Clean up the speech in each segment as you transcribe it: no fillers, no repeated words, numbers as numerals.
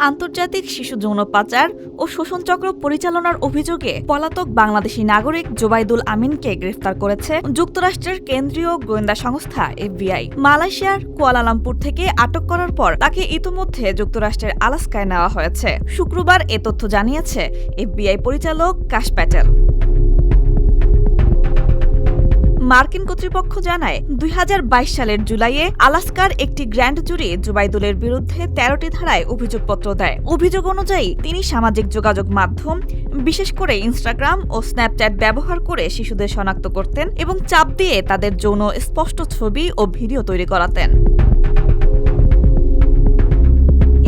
আন্তর্জাতিক শিশু যৌন পাচার ও শোষণ চক্র পরিচালনার অভিযোগে পলাতক বাংলাদেশি নাগরিক জোবাইদুল আমিনকে গ্রেফতার করেছে যুক্তরাষ্ট্রের কেন্দ্রীয় গোয়েন্দা সংস্থা এফবিআই। মালয়েশিয়ার কুয়ালালামপুর থেকে আটক করার পর তাকে ইতোমধ্যে যুক্তরাষ্ট্রের আলাস্কায় নেওয়া হয়েছে। শুক্রবার এ তথ্য জানিয়েছে এফবিআই পরিচালক কাশ প্যাটেল। মার্কিন কর্তৃপক্ষ জানায় ২০২২ সালের জুলাইয়ে আলাস্কার একটি গ্র্যান্ড জুরি জোবাইদুলের বিরুদ্ধে ১৩টি ধারায় অভিযোগপত্র দেয়। অভিযোগ অনুযায়ী তিনি সামাজিক যোগাযোগ মাধ্যম, বিশেষ করে ইনস্টাগ্রাম ও স্ন্যাপচ্যাট ব্যবহার করে শিশুদের শনাক্ত করতেন এবং চাপ দিয়ে তাদের যৌন স্পষ্ট ছবি ও ভিডিও তৈরি করাতেন।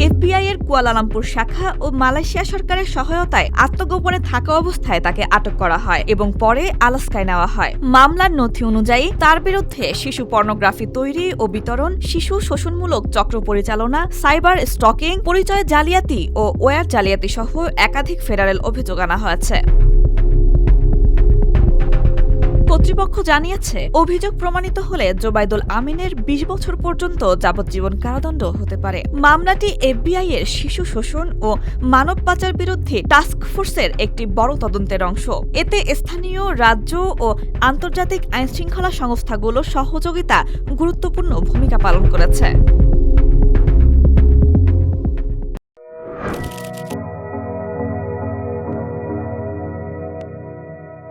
এফবিআই এর কুয়ালালামপুর শাখা ও মালয়েশিয়া সরকারের সহায়তায় আত্মগোপনে থাকা অবস্থায় তাকে আটক করা হয় এবং পরে আলাস্কায় নেওয়া হয়। মামলার নথি অনুযায়ী তার বিরুদ্ধে শিশু পর্নোগ্রাফি তৈরি ও বিতরণ, শিশু শোষণমূলক চক্র পরিচালনা, সাইবার স্টকিং, পরিচয় জালিয়াতি ও ওয়্যার জালিয়াতি সহ একাধিক ফেডারেল অভিযোগ আনা হয়েছে। কর্তৃপক্ষ জানিয়েছে, অভিযোগ প্রমাণিত হলে জোবাইদুল আমিনের ২০ বছর পর্যন্ত যাবজ্জীবন কারাদণ্ড হতে পারে। মামলাটি এফবিআই এর শিশু শোষণ ও মানব পাচার বিরোধী টাস্কফোর্সের একটি বড় তদন্তের অংশ। এতে স্থানীয়, রাজ্য ও আন্তর্জাতিক আইনশৃঙ্খলা সংস্থাগুলোর সহযোগিতা গুরুত্বপূর্ণ ভূমিকা পালন করেছে।